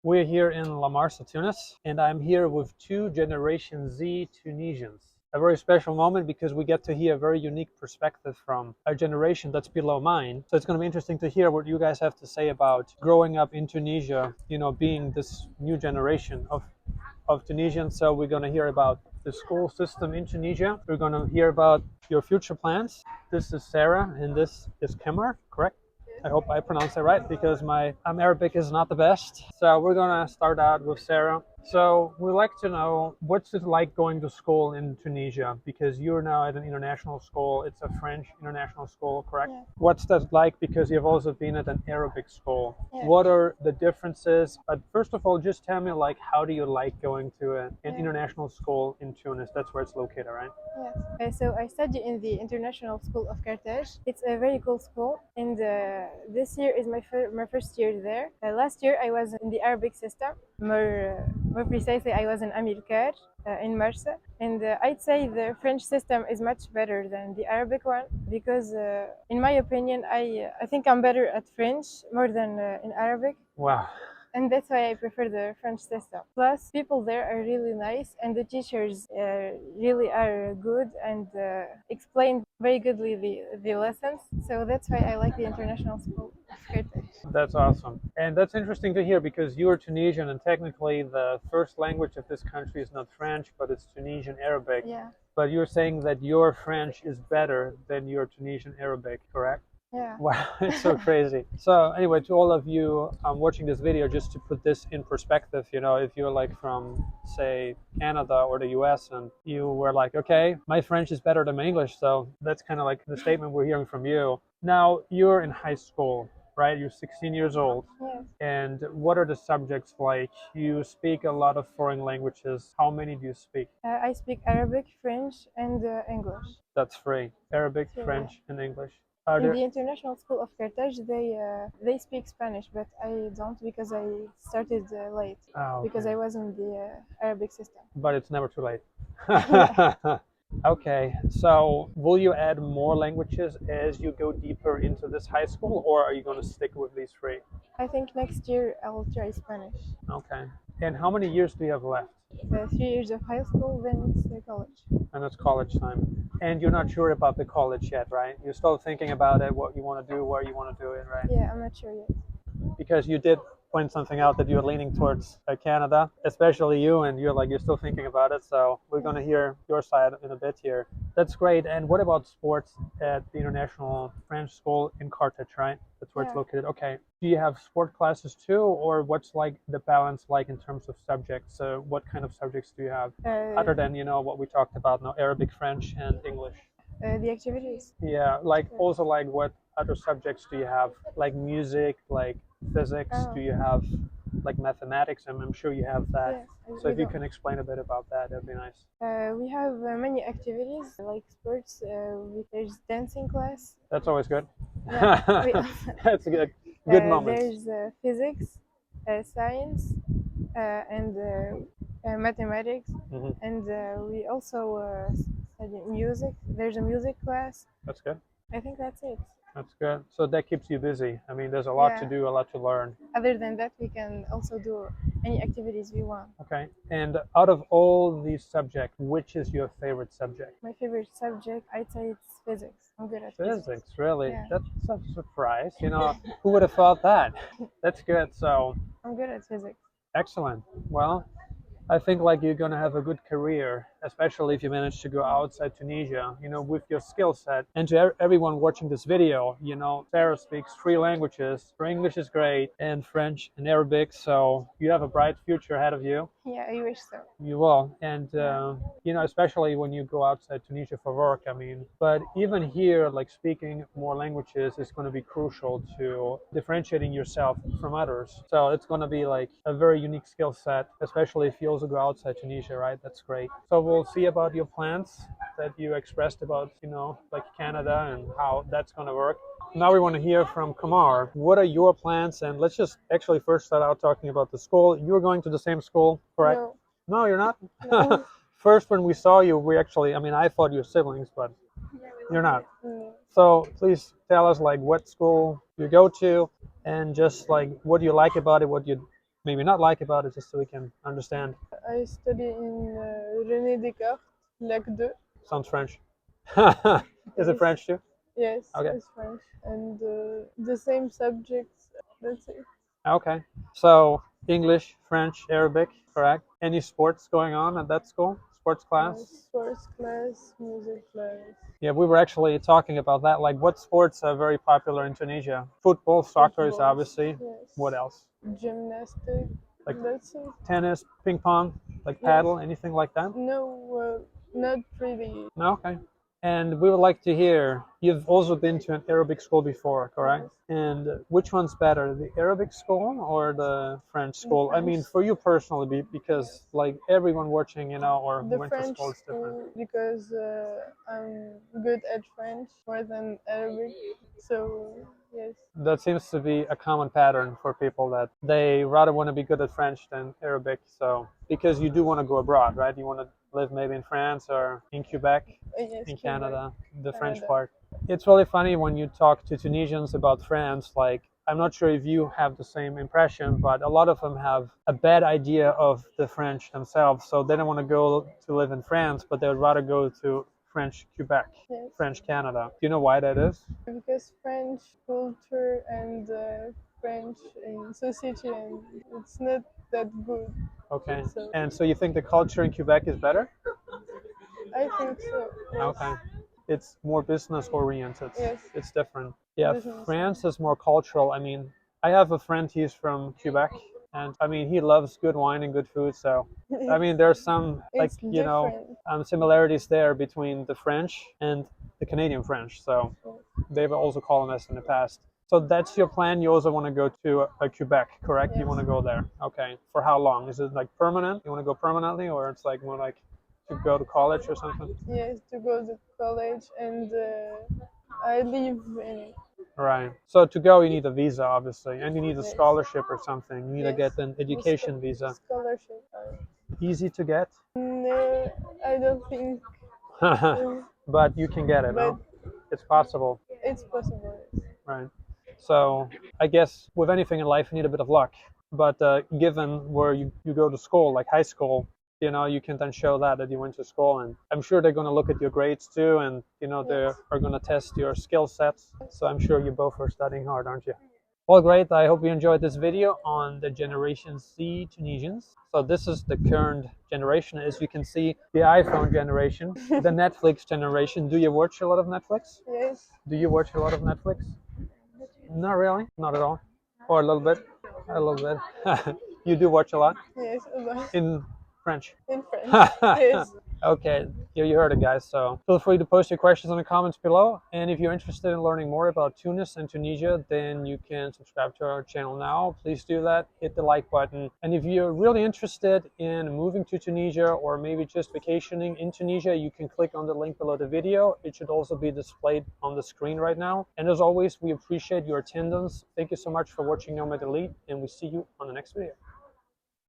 We're here in La Marsa, Tunis, and I'm here with two Generation Z Tunisians. A very special moment because we get to hear a very unique perspective from a generation that's below mine. So it's going to be interesting to hear what you guys have to say about growing up in Tunisia, being this new generation of Tunisians. So we're going to hear about the school system in Tunisia. We're going to hear about your future plans. This is Sarah, and this is Kamar, correct? I hope I pronounced it right because my Arabic is not the best. So we're gonna start out with Sarah. So we'd like to know what's it like going to school in Tunisia because you're now at an international school. It's a French international school, correct? Yeah. What's that like because you've also been at an Arabic school? Yeah. What are the differences? But first of all, just tell me how do you like going to an Yeah. international school in Tunis? That's where it's located, right? Yes. So I study in the International School of Carthage. It's a very cool school, and this year is my first year there. Last year I was in the Arabic system. More precisely, I was in Amilcar in Marsa, and I'd say the French system is much better than the Arabic one because, in my opinion, I think I'm better at French more than in Arabic. Wow. And that's why I prefer the French system. Plus, people there are really nice, and the teachers really are good and explain very goodly the lessons. So that's why I like the international school of Carthage. That's awesome. And that's interesting to hear because you're Tunisian and technically the first language of this country is not French, but it's Tunisian Arabic. Yeah, But you're saying that your French is better than your Tunisian Arabic, correct? yeah. Wow, it's so crazy. So anyway, to all of you watching this video, just to put this in perspective, if you're like from, say, Canada or the US and you were like, okay, my French is better than my English. So that's kind of like the statement we're hearing from you. Now you're in high school, right? You're 16 years old. Yes. And what are the subjects like? You speak a lot of foreign languages. How many do you speak? I speak Arabic, French, and English. That's three. Arabic, So, French, and English. Are in there the International School of Carthage, they speak Spanish, but I don't because I started late because okay. I was in the Arabic system. But it's never too late. Okay, so will you add more languages as you go deeper into this high school, or are you going to stick with these three? I think next year I'll try Spanish. Okay. And how many years do you have left? 3 years of high school, then it's college. And it's college time. And you're not sure about the college yet, right? You're still thinking about it, what you want to do, where you want to do it, right? Yeah, I'm not sure yet. Because you did point something out that you're leaning towards Canada, especially you, and you're still thinking about it. So we're going to hear your side in a bit here. That's great. And what about sports at the International French School in Carthage, right? That's where it's Yeah. located. Okay. Do you have sport classes too, or what's like the balance like in terms of subjects? So what kind of subjects do you have other than what we talked about now, Arabic, French, and English? The activities. Yeah, also what other subjects do you have? Like music, like physics? Oh. Do you have like mathematics? I'm sure you have that. Yes, So we if you do. can explain a bit about that, that'd be nice. We have many activities like sports. There's dancing class. That's always good. Yeah, That's a good moment. There's physics, science, and mathematics, Mhm. and we also study music. There's a music class. That's good. I think that's it. That's good. So that keeps you busy. I mean, there's a lot to Yeah. do, a lot to learn. Other than that, we can also do any activities we want. Okay. And out of all these subjects, which is your favorite subject? My favorite subject, I'd say it's physics. I'm good at Physics, really? Yeah. That's a surprise. Who would have thought that? That's good. So I'm good at physics. excellent. Well, I think you're going to have a good career, especially if you manage to go outside Tunisia, with your skill set. And to everyone watching this video, Sarah speaks three languages. Her English is great, and French and Arabic. So you have a bright future ahead of you. Yeah, I wish so. You will. And, especially when you go outside Tunisia for work, but even here, speaking more languages is going to be crucial to differentiating yourself from others. So it's going to be a very unique skill set, especially if you also go outside Tunisia, right? That's great. So we'll see about your plans that you expressed about, Canada and how that's going to work. Now we want to hear from Kamar. What are your plans? And let's just actually first start out talking about the school. You're going to the same school, correct? No. No, you're not? No. First, when we saw you, I thought you were siblings, but you're not. No. So please tell us what school you go to and just what do you like about it, what you maybe not like about it, just so we can understand? I study in René Descartes, Lac 2. Sounds French. Is it Yes, French too? yes, Okay. it's French. And the same subjects, that's it. Okay. So English, French, Arabic, correct? Any sports going on at that school? Sports class? Sports class, music class, Yeah, we were actually talking about that. Like, what sports are very popular in Tunisia? Football, soccer is football, obviously. What yes, else? gymnastics, Like that's it. tennis, ping pong, like Yes. paddle, anything like that? No, not really. No? Okay. And we would like to hear, you've also been to an Arabic school before, correct? Yes. And which one's better, the Arabic school or the French school? I mean, French. for you personally, because like everyone watching, or who The went to French school is different. school because I'm good at French more than Arabic. So yes, That seems to be a common pattern for people that they rather want to be good at French than Arabic. So, because you do want to go abroad, right? You want to live maybe in France or in Quebec, yes, in Quebec, Canada, the French Canada. part. It's really funny when you talk to Tunisians about France. Like, I'm not sure if you have the same impression, but a lot of them have a bad idea of the French themselves. So they don't want to go to live in France, but they would rather go to French Quebec, Yes, French Canada. Do you know why that is? because French culture and French in society and it's not that good. Okay. So And so you think the culture in Quebec is better? I think so. Yes. Okay. It's more business oriented. Yes. It's different. Yeah, Business. France is more cultural. I mean, I have a friend, he's from Quebec, and I mean, he loves good wine and good food. So, I mean, there's some, like, It's different. similarities there between the French and the Canadian French. So, they've also colonized in the past. So that's your plan. You also want to go to Quebec, correct? You Yes. want to go there. Okay. For how long? Is it like permanent? You want to go permanently, or it's like more like to go to college or something? Yes, to go to college and I live in Right. So to go, you need a visa, obviously, and you need a Yes. scholarship or something. You need to Yes. get an education visa. Scholarship. Easy to get, No, I don't think but you can get it. but No, it's possible. it's possible. Right. So I guess with anything in life, you need a bit of luck. But given where you go to school, like high school, you can then show that you went to school, and I'm sure they're going to look at your grades too, and they Yes. are going to test your skill sets. So I'm sure you both are studying hard, aren't you? Well, great. I hope you enjoyed this video on the Generation Z Tunisians. So this is the current generation. As you can see, the iPhone generation, the Netflix generation. Do you watch a lot of Netflix? Yes. Do you watch a lot of Netflix? Not really, not at all. Or a little bit. A little bit. You do watch a lot? Yes. A lot. In French. In French. Yes. Okay, you heard it, guys. So feel free to post your questions in the comments below. And if you're interested in learning more about Tunis and Tunisia, then you can subscribe to our channel now. Please do that. Hit the like button. And if you're really interested in moving to Tunisia or maybe just vacationing in Tunisia, you can click on the link below the video. It should also be displayed on the screen right now. And as always, we appreciate your attendance. Thank you so much for watching Nomad Elite, and we see you on the next video.